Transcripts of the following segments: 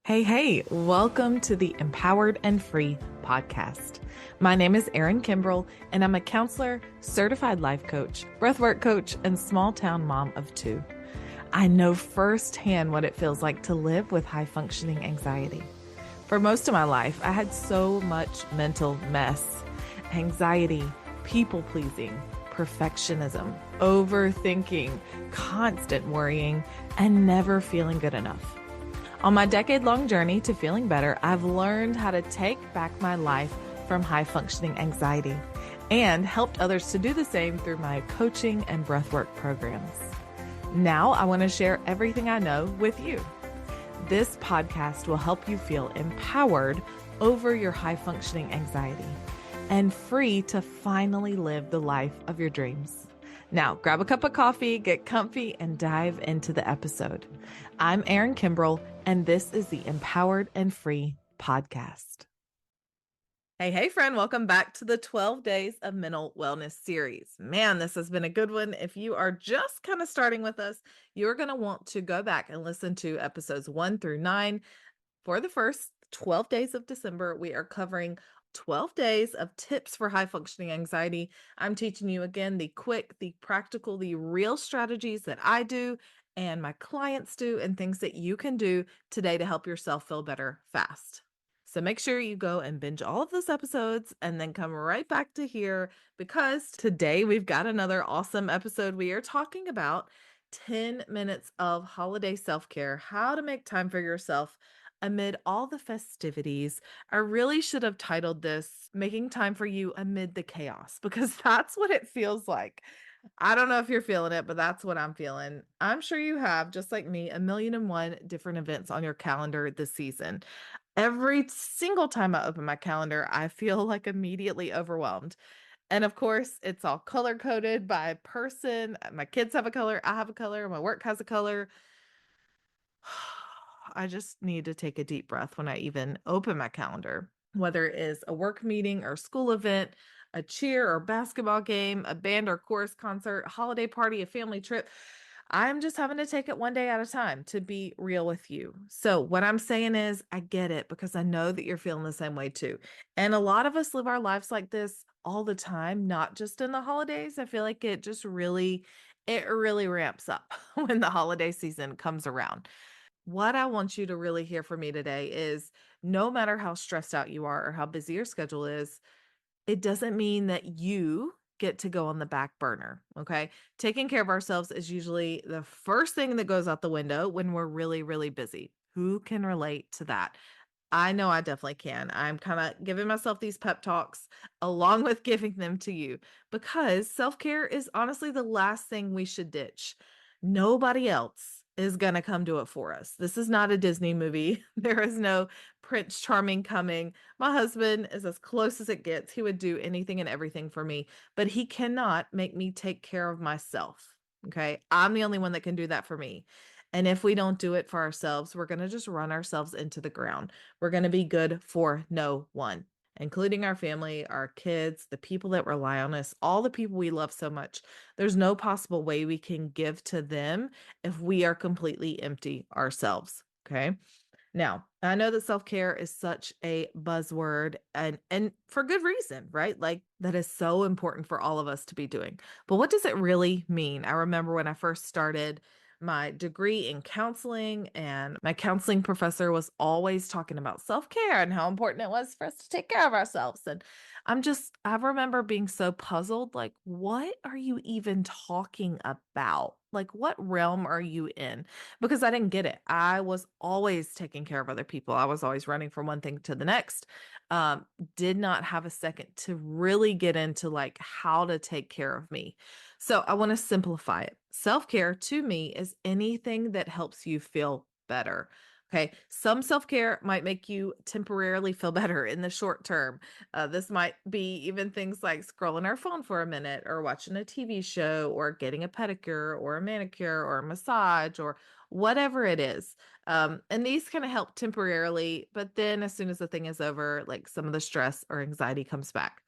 Hey, welcome to the Empowered and Free podcast. My name is Erin Kimbrell, and I'm a counselor, certified life coach, breathwork coach, and small town mom of two. I know firsthand what it feels like to live with high functioning anxiety. For most of my life, I had so much mental mess, anxiety, people pleasing, perfectionism, overthinking, constant worrying, and never feeling good enough. On my decade-long journey to feeling better, I've learned how to take back my life from high-functioning anxiety and helped others to do the same through my coaching and breathwork programs. Now I want to share everything I know with you. This podcast will help you feel empowered over your high-functioning anxiety and free to finally live the life of your dreams. Now, grab a cup of coffee, get comfy, and dive into the episode. I'm Erin Kimbrell, and this is the Empowered and Free podcast. Hey, friend, welcome back to the 12 Days of Mental Wellness series. Man, this has been a good one. If you are just kind of starting with us, you're going to want to go back and listen to episodes 1 through 9. For the first 12 days of December, we are covering 12 days of tips for high functioning anxiety. I'm teaching you again the quick, the practical, the real strategies that I do and my clients do, and things that you can do today to help yourself feel better fast. So make sure you go and binge all of those episodes and then come right back to here, because today we've got another awesome episode. We are talking about 10 minutes of holiday self-care, how to make time for yourself amid all the festivities. I really should have titled this Making Time for You Amid the Chaos, because that's what it feels like. I don't know if you're feeling it, but that's what I'm feeling. I'm sure you have, just like me, a million and one different events on your calendar this season. Every single time I open my calendar, I feel like immediately overwhelmed. And of course, it's all color coded by person. My kids have a color, I have a color, my work has a color. I just need to take a deep breath when I even open my calendar, whether it is a work meeting or school event, a cheer or basketball game, a band or chorus concert, holiday party, a family trip. I'm just having to take it one day at a time, to be real with you. So, what I'm saying is, I get it, because I know that you're feeling the same way too. And a lot of us live our lives like this all the time, not just in the holidays. I feel like it really ramps up when the holiday season comes around. What I want you to really hear from me today is, no matter how stressed out you are or how busy your schedule is, it doesn't mean that you get to go on the back burner. Okay. Taking care of ourselves is usually the first thing that goes out the window when we're really, really busy. Who can relate to that? I know I definitely can. I'm kind of giving myself these pep talks along with giving them to you, because self care is honestly the last thing we should ditch. Nobody else is going to come do it for us. This is not a Disney movie. There is no Prince Charming coming. My husband is as close as it gets. He would do anything and everything for me, but he cannot make me take care of myself. Okay. I'm the only one that can do that for me. And if we don't do it for ourselves, we're going to just run ourselves into the ground. We're going to be good for no one, including our family, our kids, the people that rely on us, all the people we love so much. There's no possible way we can give to them if we are completely empty ourselves. Okay. Now, I know that self-care is such a buzzword, and for good reason, right? Like, that is so important for all of us to be doing. But what does it really mean? I remember when I first started my degree in counseling, and my counseling professor was always talking about self-care and how important it was for us to take care of ourselves. And I remember being so puzzled, like, what are you even talking about? Like, what realm are you in? Because I didn't get it. I was always taking care of other people. I was always running from one thing to the next. Um, did not have a second to really get into like how to take care of me. So I want to simplify it. Self-care to me is anything that helps you feel better. Okay. Some self-care might make you temporarily feel better in the short term. This might be even things like scrolling our phone for a minute, or watching a TV show, or getting a pedicure or a manicure or a massage, or whatever it is. And these kind of help temporarily, but then as soon as the thing is over, like, some of the stress or anxiety comes back.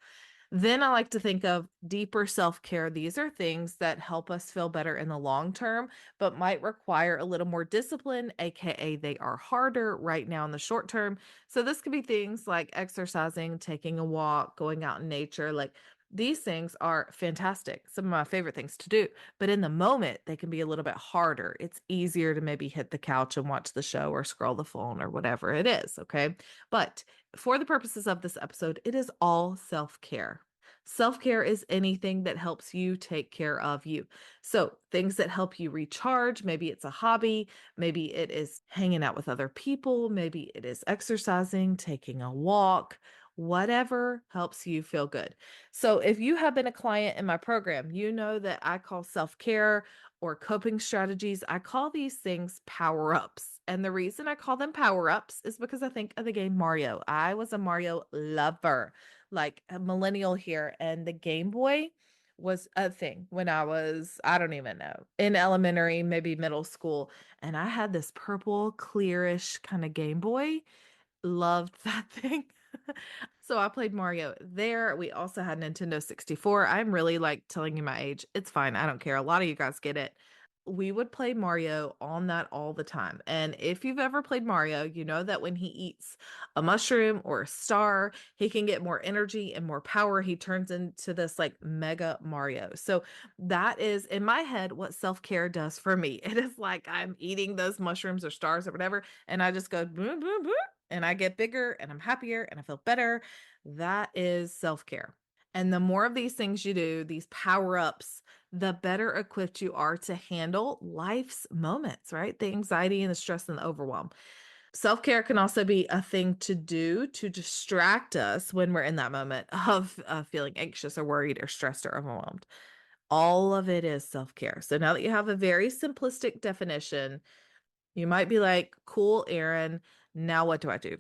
Then I like to think of deeper self-care. These are things that help us feel better in the long term, but might require a little more discipline, aka they are harder right now in the short term. So this could be things like exercising, taking a walk, going out in nature. Like these things are fantastic. Some of my favorite things to do, but in the moment, they can be a little bit harder. It's easier to maybe hit the couch and watch the show or scroll the phone or whatever it is. Okay. But for the purposes of this episode, it is all self care. Self care is anything that helps you take care of you. So, things that help you recharge, maybe it's a hobby, maybe it is hanging out with other people, maybe it is exercising, taking a walk, whatever helps you feel good. So, if you have been a client in my program, you know that I call self care or coping strategies, I call these things power ups. And the reason I call them power ups is because I think of the game Mario. I was a Mario lover, like a millennial here, and the Game Boy was a thing when I was, I don't even know, in elementary, maybe middle school. And I had this purple, clearish kind of Game Boy. Loved that thing. So I played Mario there. We also had Nintendo 64. I'm really like telling you my age. It's fine. I don't care. A lot of you guys get it. We would play Mario on that all the time. And if you've ever played Mario, you know that when he eats a mushroom or a star, he can get more energy and more power. He turns into this like mega Mario. So that is in my head what self-care does for me. It is like I'm eating those mushrooms or stars or whatever, and I just go boom, boom, boom, and I get bigger and I'm happier and I feel better. That is self care. And the more of these things you do, these power ups, the better equipped you are to handle life's moments, right? The anxiety and the stress and the overwhelm. Self care can also be a thing to do to distract us when we're in that moment of feeling anxious or worried or stressed or overwhelmed. All of it is self care. So now that you have a very simplistic definition, you might be like, cool, Aaron. Now what do I do?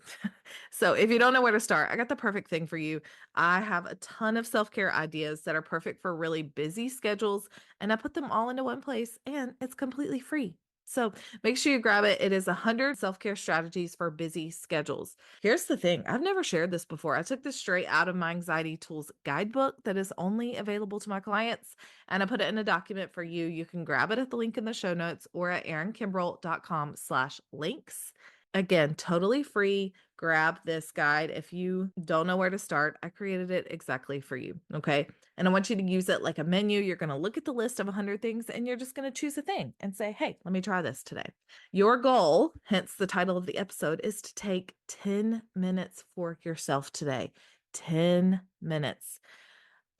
So if you don't know where to start, I got the perfect thing for you. I have a ton of self-care ideas that are perfect for really busy schedules, and I put them all into one place and it's completely free. So make sure you grab it. It is 100 self-care strategies for busy schedules. Here's the thing. I've never shared this before. I took this straight out of my Anxiety Tools guidebook that is only available to my clients, and I put it in a document for you. You can grab it at the link in the show notes or at aaronkimbrell.com/links. Again, totally free. Grab this guide. If you don't know where to start, I created it exactly for you. Okay. And I want you to use it like a menu. You're going to look at the list of 100 things and you're just going to choose a thing and say, hey, let me try this today. Your goal, hence the title of the episode, is to take 10 minutes for yourself today. 10 minutes.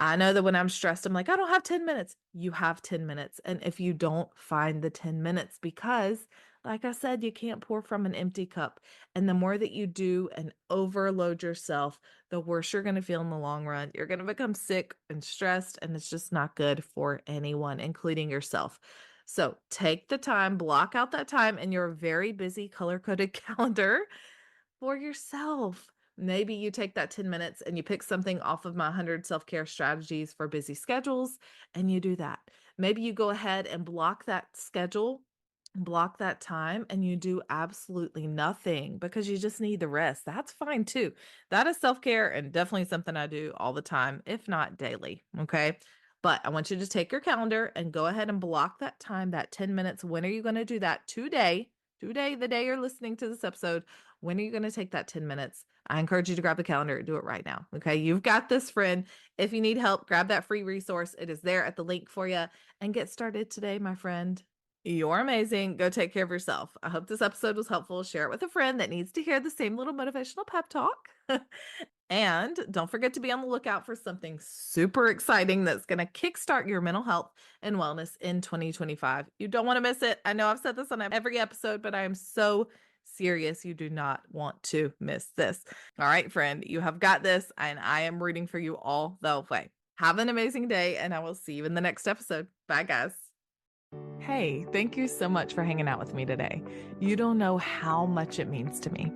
I know that when I'm stressed, I'm like, I don't have 10 minutes. You have 10 minutes. And if you don't, find the 10 minutes because, like I said, you can't pour from an empty cup. And the more that you do and overload yourself, the worse you're going to feel in the long run. You're going to become sick and stressed, and it's just not good for anyone, including yourself. So take the time, block out that time in your very busy color coded calendar for yourself. Maybe you take that 10 minutes and you pick something off of my 100 self care strategies for busy schedules and you do that. Maybe you go ahead and block that schedule, block that time, and you do absolutely nothing because you just need the rest. That's fine too. That is self care and definitely something I do all the time, if not daily. Okay. But I want you to take your calendar and go ahead and block that time, that 10 minutes. When are you going to do that? Today, the day you're listening to this episode. When are you going to take that 10 minutes? I encourage you to grab the calendar and do it right now. Okay. You've got this, friend. If you need help, grab that free resource. It is there at the link for you and get started today, my friend. You're amazing. Go take care of yourself. I hope this episode was helpful. Share it with a friend that needs to hear the same little motivational pep talk. And don't forget to be on the lookout for something super exciting that's going to kickstart your mental health and wellness in 2025. You don't want to miss it. I know I've said this on every episode, but I am so serious. You do not want to miss this. All right, friend, you have got this, and I am rooting for you all the way. Have an amazing day, and I will see you in the next episode. Bye, guys. Hey, thank you so much for hanging out with me today. You don't know how much it means to me.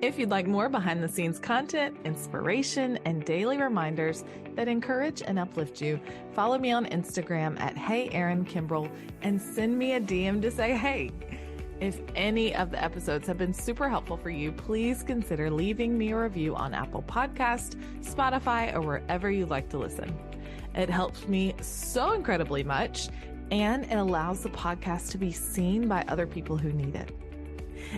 If you'd like more behind the scenes content, inspiration, and daily reminders that encourage and uplift you, follow me on Instagram at Hey Aaron Kimbrell and send me a DM to say hey. If any of the episodes have been super helpful for you, please consider leaving me a review on Apple Podcast, Spotify, or wherever you like to listen. It helps me so incredibly much, and it allows the podcast to be seen by other people who need it.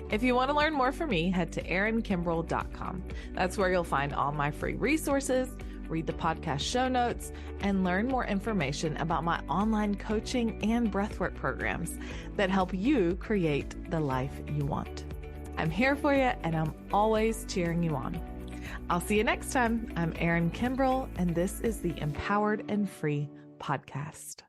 If you want to learn more from me, head to erinkimbrell.com. That's where you'll find all my free resources, read the podcast show notes, and learn more information about my online coaching and breathwork programs that help you create the life you want. I'm here for you, and I'm always cheering you on. I'll see you next time. I'm Erin Kimbrell, and this is the Empowered and Free Podcast.